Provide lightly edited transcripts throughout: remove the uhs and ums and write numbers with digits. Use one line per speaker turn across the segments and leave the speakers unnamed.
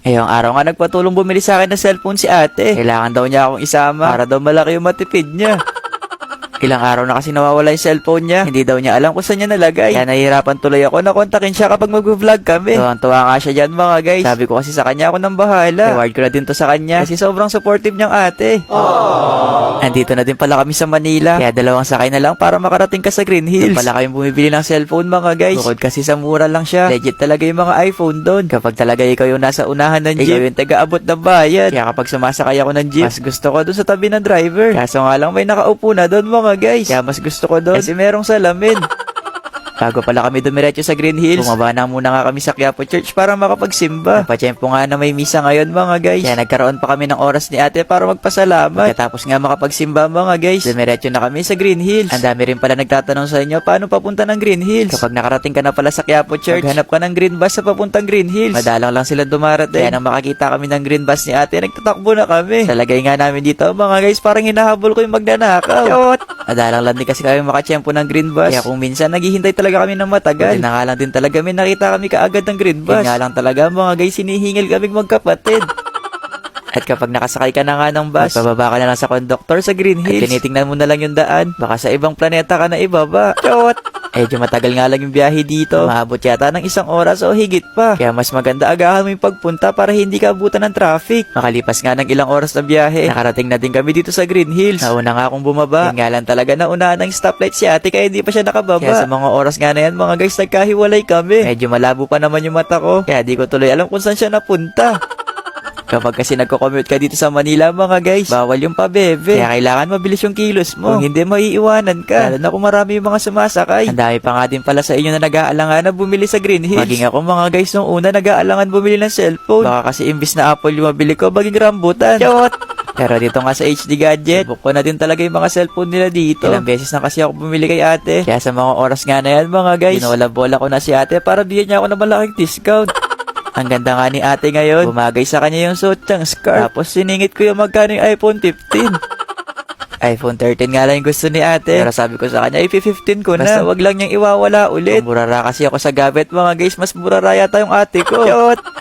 Ngayong araw nga nagpatulong bumili sa akin ng cellphone si ate. Kailangan daw niya akong isama para daw malaki yung matipid niya. Ilang araw na kasi nawawala yung cellphone niya. Hindi daw niya alam kung saan niya nalagay. Kaya nahihirapan tuloy ako na kontakin siya kapag mag-vlog kami. Tuwang-tuwa nga siya dyan mga guys. Sabi ko kasi sa kanya ako nang bahala. Reward ko na din to sa kanya kasi sobrang supportive niyang ate. Andito na din pala kami sa Manila. Kaya dalawang sakay na lang para makarating ka sa Green Hills. Doon pala kami bumibili ng cellphone mga guys. Bukod kasi sa mura lang siya. Legit talaga yung mga iPhone doon. Kapag talaga ikaw yung nasa unahan ng jeep, ikaw yung taga-abot ng bayad. Kaya kapag sumasakay ako ng jeep, mas gusto ko doon sa tabi ng driver. Kaso nga lang may nakaupo na doon mga guys. Kaya mas gusto ko doon kasi merong salamin. Bago pala kami dumiretso sa Green Hills, bumaba na muna nga kami sa Quiapo Church para makapagsimba. Napatsyempo nga na may misa ngayon mga guys. Kaya nagkaroon pa kami ng oras ni ate para magpasalamat. Katapos nga makapagsimba mga guys, dumiretso na kami sa Green Hills. Ang dami rin pala nagtatanong sa inyo paano papunta ng Green Hills. Kapag nakarating ka na pala sa Quiapo Church, maghanap ka ng green bus sa papuntang Green Hills. Madalang lang sila dumarating. Kaya nang makakita kami ng green bus ni ate, nagtatakbo na kami. Sa lagay nga namin dito mga guys, parang hinahabol ko yung magnanakaw. Madalang lang din kasi kami makatsyempo ng green bus. Kaya kung minsan naghihintay talaga kami ng matagal. Pwede na nga lang din talaga may nakita kami kaagad ng green bus. Yun nga lang talaga mga guys, hinihingil kaming magkapatid. At kapag nakasakay ka na nga ng bus, pababa ka na lang sa conductor sa Green Hills. At tinitingnan mo na lang yung daan. Baka sa ibang planeta ka na ibaba. Medyo matagal nga lang yung biyahe dito. Maabot yata ng 1 oras o higit pa. Kaya mas maganda agahan mo yung pagpunta para hindi ka abutan ng traffic. Makalipas nga ng ilang oras na biyahe, nakarating na din kami dito sa Green Hills. Nauna nga akong bumaba. Yun nga lang talaga nauna ng stoplight si ate kaya hindi pa siya nakababa. Kaya sa mga oras nga na yan mga guys, nagkahiwalay kami. Medyo malabo pa naman yung mata ko. Kaya di ko tuloy alam kung saan siya napunta. Kapag kasi nagko-commute ka dito sa Manila mga guys, bawal yung pabebe. Kaya kailangan mabilis yung kilos mo. Kung hindi, maiiwanan ka. Lalo na kung marami yung mga sumasakay. Ang dami pa nga din pala sa inyo na nag-aalangan na bumili sa Green Hills. Maging ako mga guys nung una nag-aalangan bumili ng cellphone. Baka kasi imbis na Apple yung mabili ko, baging rambutan. Pero dito nga sa HD Gadget, book ko na din talaga yung mga cellphone nila dito. Ilang beses na kasi ako bumili kay ate. Kaya sa mga oras nga na yan mga guys, binola-bola ko na si ate para bigyan niya ako ng malaking discount. Ang ganda nga ni ate ngayon. Bumagay sa kanya yung suot niyang scarf. Tapos siningit ko yung magkano yung iPhone 15. iPhone 13 nga lang yung gusto ni ate. Pero sabi ko sa kanya, IP-15 ko na. Basta wag lang niyang iwawala ulit. Burara kasi ako sa gamit mga guys. Mas burara yata yung ate ko.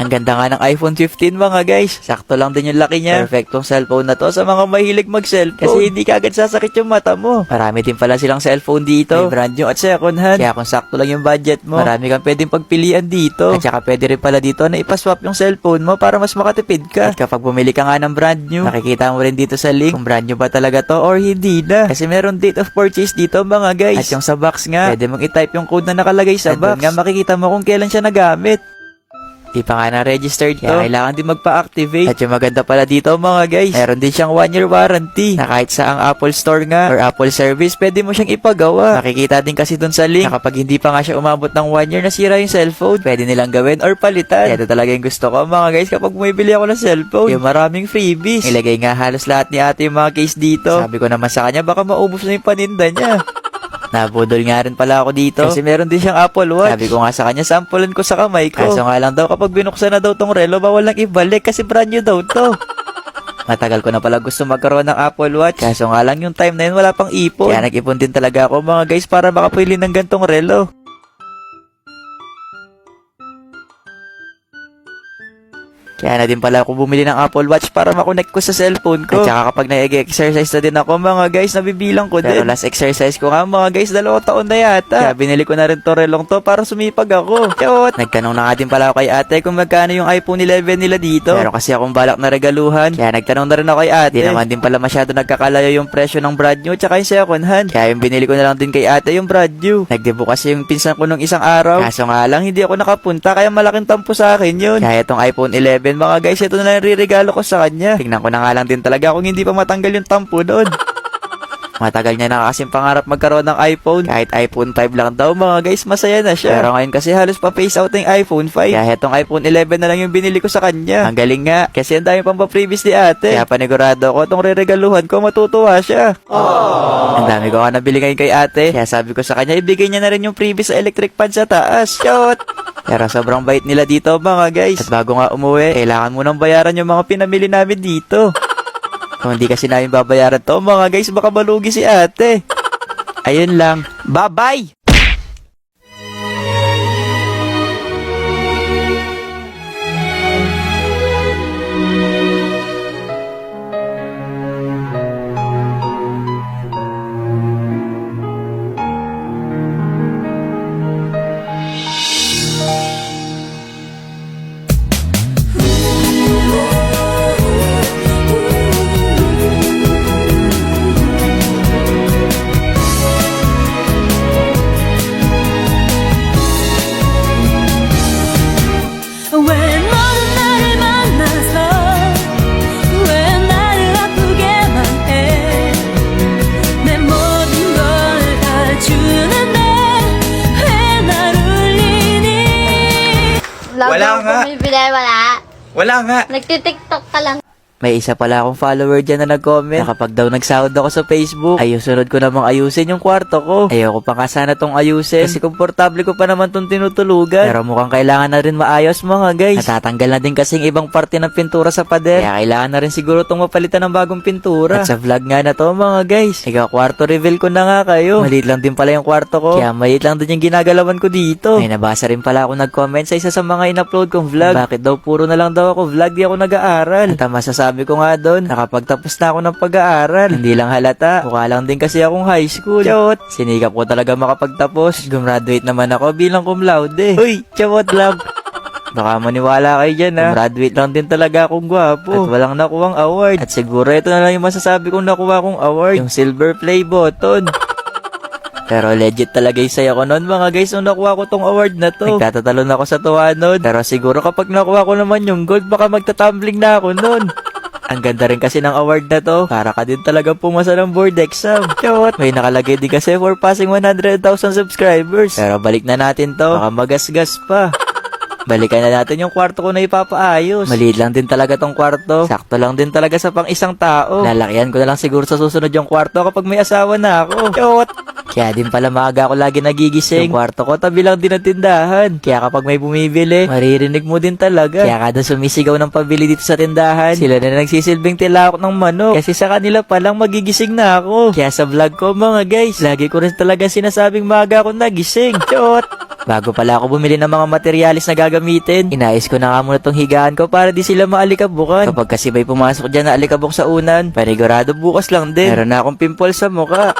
Ang ganda nga ng iPhone 15 mga guys. Sakto lang din yung laki niya. Perfectong cellphone na to sa mga mahilig mag-cellphone. Kasi hindi kagad sasakit yung mata mo. Marami din pala silang cellphone dito. May brand new at second hand. Kaya kung sakto lang yung budget mo, marami kang pwedeng pagpilian dito. At saka pwede rin pala dito na ipaswap yung cellphone mo para mas makatipid ka. At kapag bumili ka nga ng brand new, nakikita mo rin dito sa link kung brand new ba talaga to or hindi na. Kasi meron date of purchase dito mga guys. At yung sa box nga, pwede mong i-type yung code na nakalagay sa box. Nga makikita mo kung kailan siya nagamit. Di pa nga na-registered to. Kaya kailangan din magpa-activate. At yung maganda pala dito mga guys, meron din siyang 1-year warranty. Na kahit sa ang Apple Store nga or Apple Service, pwede mo siyang ipagawa. Nakikita din kasi dun sa link na kapag hindi pa nga siya umabot ng 1 year nasira yung cellphone, pwede nilang gawin or palitan. Kaya ito talaga yung gusto ko mga guys kapag bumibili ako ng cellphone. Yung maraming freebies. Ilagay nga halos lahat ni ate yung mga case dito. Sabi ko naman sa kanya baka maubos na yung paninda niya. Nabudol nga rin pala ako dito kasi meron din siyang Apple Watch. Sabi ko nga sa kanya, sampulan ko sa kamay ko. Kaso nga lang daw kapag binuksan na daw tong relo, bawal lang ibalik kasi brand new daw to. Matagal ko na pala gusto magkaroon ng Apple Watch. Kaso nga lang yung time na yun wala pang ipon. Kaya nag-ipon din talaga ako mga guys para makapili ng gantong relo. Kaya na din pala ako bumili ng Apple Watch para makonect ko sa cellphone ko. At saka kapag nag-exercise na din ako mga guys, nabibilang ko din. Pero last exercise ko nga mga guys, 2 taon na yata. Kaya binili ko na rin to relong to para sumipag ako. Nagtanong na nga din pala ako kay ate kung magkano yung iPhone 11 nila dito. Pero kasi akong balak na regaluhan. Kaya nagtanong na rin ako kay ate. Di naman din pala masyado nagkakalayo yung presyo ng brand new tsaka yung second hand. Kaya yung binili ko na lang din kay ate yung brand new. Nagdebo kasi yung pinsan ko nung isang araw. Kaso nga lang hindi ako nakapunta kaya malaking tampo sa akin yun. Kaya itong iPhone 11 mga guys, ito na lang ririgalo ko sa kanya. Tingnan ko na nga lang din talaga kung hindi pa matanggal yung tampo doon. Matagal niya na kasing pangarap magkaroon ng iPhone. Kahit iPhone 5 lang daw mga guys, masaya na siya. Pero ngayon kasi halos pa phase out ng iPhone 5. Kaya itong iPhone 11 na lang yung binili ko sa kanya. Ang galing nga, kasi ang dami pang pa-previous ni ate. Kaya panigurado ko itong re-regaluhan ko, matutuwa siya. Ang dami ko nga nabili ngayon kay ate. Kaya sabi ko sa kanya, ibigay niya na rin yung previous sa electric fan sa taas. Pero sobrang bait nila dito mga guys. At bago nga umuwi, kailangan mo nang bayaran yung mga pinamili namin dito. Kung hindi kasi namin babayaran to mga guys, baka malugi si ate. Ayun lang. Bye-bye!
wala.
Wala nga.
Nagtitiktok ka lang.
May isa pala akong follower dyan na nag-comment na kapag daw nagsahod ako sa Facebook, ay sunod ko namang ayusin yung kwarto ko. Ayoko pa nga sana tong ayusin kasi komportable ko pa naman tong tinutulugan. Pero mukhang kailangan na rin maayos mga guys. Natatanggal na din kasing ibang parte ng pintura sa pader. Kaya kailangan na rin siguro tong mapalitan ng bagong pintura. At sa vlog nga na to mga guys, kwarto reveal ko na nga kayo. Maliit lang din pala yung kwarto ko. Kaya maliit lang din yung ginagalawan ko dito. May nabasa rin pala ako nag-comment sa isa sa mga in-upload kong vlog. Bakit daw puro na lang daw ako vlog, di ako nag-aaral. At ang masasabi ko nga doon, nakapagtapos na ako ng pag-aaral. Hindi lang halata, mukha lang din kasi akong high school. Chot! Sinikap ko talaga makapagtapos. Gumraduate naman ako bilang cum laude. Uy! Chot love! Baka maniwala kayo dyan ha. Graduate lang din talaga akong gwapo. At walang nakuwang award. At siguro ito na lang yung masasabi kong nakuha kong award. Yung silver play button. Pero legit talaga yung saya ko nun mga guys nung nakuha ko tong award na to. Nagtatatalon ako sa tuwa nun. Pero siguro kapag nakuha ko naman yung gold, baka magtatumbling na ako nun. Ang ganda rin kasi ng award na to. Para ka din talaga pumasa ng board exam. Chot! May nakalagay din kasi for passing 100,000 subscribers. Pero balik na natin to. Baka magasgas pa. Balikan na natin yung kwarto ko na ipapaayos. Maliit lang din talaga tong kwarto. Sakto lang din talaga sa pang isang tao. Lalakihan ko na lang siguro sa susunod yung kwarto kapag may asawa na ako. Chot! Kaya din pala maaga ako lagi nagigising. Yung kwarto ko tabi lang din ng tindahan. Kaya kapag may bumibili, maririnig mo din talaga. Kaya kada sumisigaw ng pabili dito sa tindahan, sila na nagsisilbing tilawak ng manok. Kasi sa kanila palang magigising na ako. Kaya sa vlog ko mga guys, lagi ko rin talaga sinasabing maaga ako nagising. Chot! Bago pala ako bumili ng mga materialis na gagamitin, inayos ko na nga muna tong higaan ko para di sila maalikabukan. Kapag kasi may pumasok dyan na alikabok sa unan, panigurado bukas lang din. Meron na akong pimple sa mukha.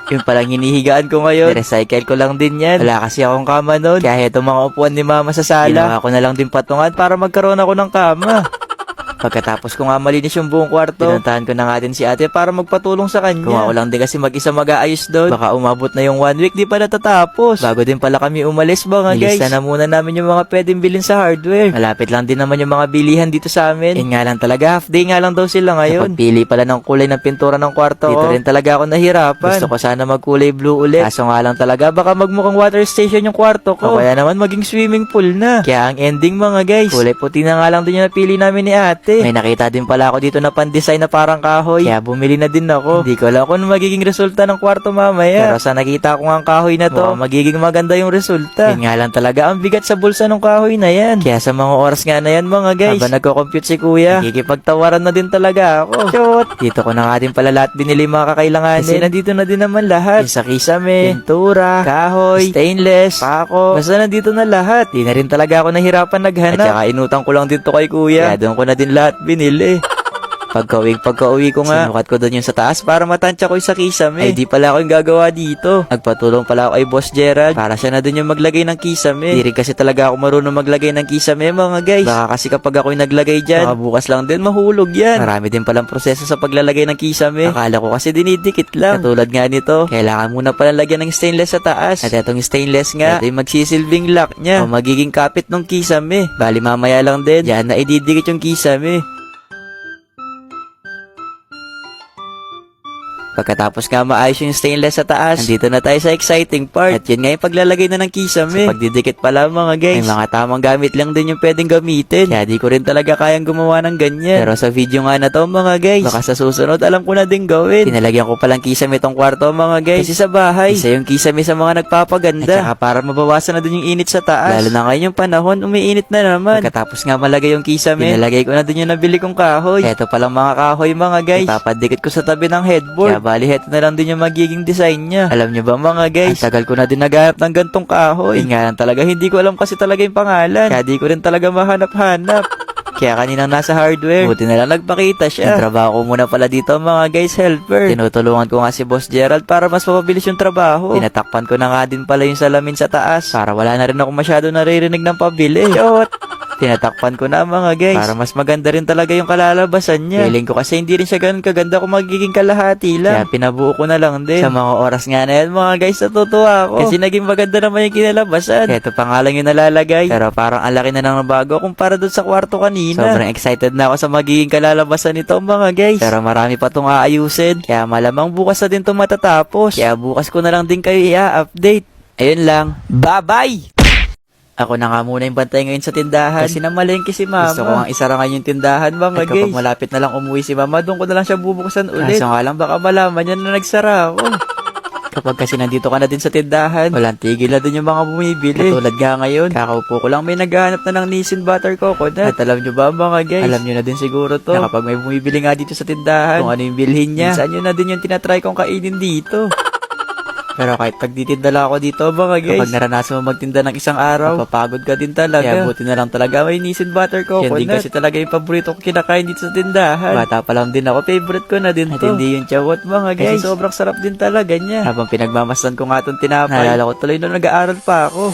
Yung palang hinihigaan ko ngayon, recycle ko lang din yan. Wala kasi akong kama nun. Kaya itong mga upuan ni mama sa sala, ginawa ko na lang din patungan para magkaroon ako ng kama. Pagkatapos ko nga malinis yung buong kwarto, pinuntahan ko na nga din si ate para magpatulong sa kanya. Kung ako lang din kasi mag-isa mag-aayos doon, baka umabot na yung 1 week, di pa natatapos. Bago din pala kami umalis mga guys, nilista na muna namin yung mga pwedeng bilhin sa hardware. Malapit lang din naman yung mga bilihan dito sa amin. Yun nga lang talaga, half day nga lang daw sila ngayon. Pagpili pala ng kulay ng pintura ng kwarto, dito rin talaga ako nahirapan. Gusto ko sana magkulay blue ulit. Kaso nga lang talaga, baka magmukhang water station yung kwarto ko. O kaya naman maging swimming pool na. Kaya ang ending mga guys, kulay puti na nga lang din yung napili namin ni ate. May nakita din pala ako dito na pan-design na parang kahoy. Kaya bumili na din ako. Hindi ko alam kung magiging resulta ng kwarto mamaya. Pero sa nakita ko nga ang kahoy na to, magiging maganda yung resulta. Yun nga lang talaga, ang bigat sa bulsa ng kahoy na yan. Kaya sa mga oras nga na yan mga guys, habang nagko-compute si kuya, nakikipagtawaran na din talaga ako. Chot! Dito ko na nga din pala lahat binili mga kakailanganin. Kasi nandito na din naman lahat. Yung sa kisame, pintura, kahoy, stainless, pako. Basta nandito na lahat. Di na rin talaga ako nahirapan naghanap. At saka inutang ko lang dito kay kuya. Kaya doon ko na din lahat binili. Pagka-uwi ko nga, sinukat ko doon yung sa taas para matansya ko yung sa kisame. Ay di pala ako yung gagawa dito. Nagpatulong pala ako kay Boss Gerald para siya na doon yung maglagay ng kisame. Di rin kasi talaga ako marunong maglagay ng kisame mga guys. Baka kasi kapag ako yung naglagay dyan, baka bukas lang din mahulog yan. Marami din palang proseso sa paglalagay ng kisame. Akala ko kasi dinidikit lang. Katulad nga nito, kailangan muna pala lagyan ng stainless sa taas. At itong stainless nga, ito yung magsisilbing lock niya o magiging kapit ng kisame. Bali mamaya lang din, dyan na ididikit yung kisame. Pagkatapos nga maayos yung stainless sa taas, nandito na tayo sa exciting part. At yun nga yung paglalagay na ng kisame. Sa pagdidikit pala mga guys, may mga tamang gamit lang din yung pwedeng gamitin. Kaya di ko rin talaga kayang gumawa ng ganyan. Pero sa video nga na to mga guys, baka sa susunod alam ko na din gawin. Pinalagyan ko palang kisame tong kwarto mga guys. Kasi sa bahay, isa yung kisame sa mga nagpapaganda. At saka para mabawasan na din yung init sa taas. Lalo na ngayon yung panahon, umiinit na naman. Pagkatapos nga malagay yung kisame, pinalagay ko na din yung nabili kong kahoy. Eto palang mga kahoy mga guys, ipapadikit ko sa tabi ng headboard. Bali, heto na lang din yung magiging design niya. Alam nyo ba mga guys, ang tagal ko na din naghanap ng gantong kahoy. Yun nga lang talaga, hindi ko alam kasi talaga yung pangalan. Kaya di ko rin talaga mahanap-hanap. Kaya kaninang nasa hardware, buti na lang nagpakita siya. Yung trabaho ko muna pala dito mga guys, helper. Tinutulungan ko nga si Boss Gerald para mas mapabilis yung trabaho. Tinatakpan ko na nga din pala yung salamin sa taas para wala na rin ako masyado naririnig ng pabili. Chot! Tinatakpan ko na mga guys para mas maganda rin talaga yung kalalabasan niya. Feeling ko kasi hindi rin siya ganun kaganda kung magiging kalahati lang. Kaya pinabuo ko na lang din. Sa mga oras nga na yan mga guys, natutuwa ako. Kasi naging maganda naman yung kinalabasan. Eto pa nga lang yung nalalagay. Pero parang ang laki na ng bago kumpara dun sa kwarto kanina. Sobrang excited na ako sa magiging kalalabasan nito mga guys. Pero marami pa itong aayusin. Kaya malamang bukas na din itong matatapos. Kaya bukas ko na lang din kayo i-update. Ayun lang. Bye-bye! Ako na nga muna yung bantay ngayon sa tindahan. Kasi namalengke si mama. Gusto ko nga isara ngayon yung tindahan, mga guys. At kapag malapit na lang umuwi si mama, doon ko na lang siya bubuksan ulit. Kaso nga lang baka malaman niya na nagsara ako. Kapag kasi nandito ka na din sa tindahan, walang tigil na din yung mga bumibili. Katulad nga ngayon, kakaupo ko lang may naghahanap na ng Nissin Butter Coconut. At alam nyo ba mga guys, alam nyo na din siguro to, na kapag may bumibili nga dito sa tindahan, kung ano yung bilhin niya, minsan yun na din yung tinatry kong kainin dito. Pero kahit pagtitinda lang ako dito, mga guys, kapag naranasan mo magtinda ng isang araw, mapapagod ka din talaga. Kaya buti na lang talaga may Nissin Butter Coconut. Yan din kasi talaga yung paborito ko kinakain dito sa tindahan. Bata pa lang din ako, favorite ko na din to. At hindi yung chawot, mga guys. Kasi sobrang sarap din talaga niya. Habang pinagmamasdan ko nga itong tinapay, naalala ko tuloy nung nag-aaral pa ako.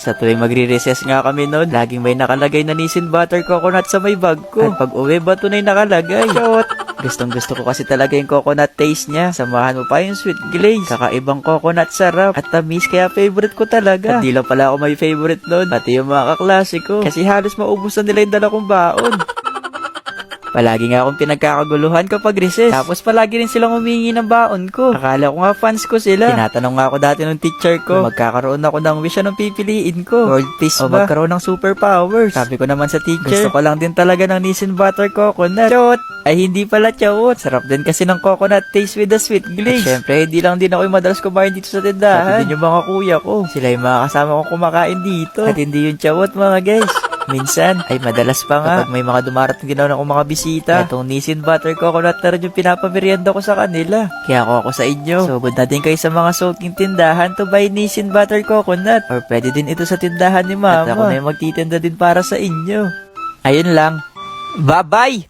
Sa tuwing magre-recess nga kami noon, laging may nakalagay na Nissin Butter Coconut sa may bag ko. At pag uwi ba tunay nakalagay? Shot! Gustong gusto ko kasi talaga yung coconut taste niya. Samahan mo pa yung sweet glaze. Kakaibang coconut sarap. At tamis kaya favorite ko talaga. At di lang pala ako may favorite noon. Pati yung mga kaklase ko. Kasi halos maubos na nila yung dala kong baon. Palagi nga akong pinagkakaguluhan kapag recess. Tapos palagi rin silang humingi ng baon ko. Akala ko nga fans ko sila. Tinatanong nga ako dati ng teacher ko, magkakaroon ako ng wish anong pipiliin ko. World peace ba? O magkaroon ng superpowers. Sabi ko naman sa teacher, gusto ko lang din talaga ng Nissin Butter Coconut. Chot! Ay hindi pala chawot. Sarap din kasi ng coconut taste with the sweet glaze. At syempre, hindi lang din ako yung madalas kumain dito sa tindahan. Pati din yung mga kuya ko. Sila yung mga kasama kong kumakain dito. At hindi yung chawot, mga guys. Minsan, ay madalas pa nga, kapag may mga dumarating ginaw ng mga bisita, itong Nissin Butter Coconut na rin yung pinapamerienda ko sa kanila. Kaya ako sa inyo, subod na din kayo sa mga sulking tindahan to buy Nissin Butter Coconut. Or pwede din ito sa tindahan ni mama. At ako na yung magtitinda din para sa inyo. Ayun lang. Bye-bye!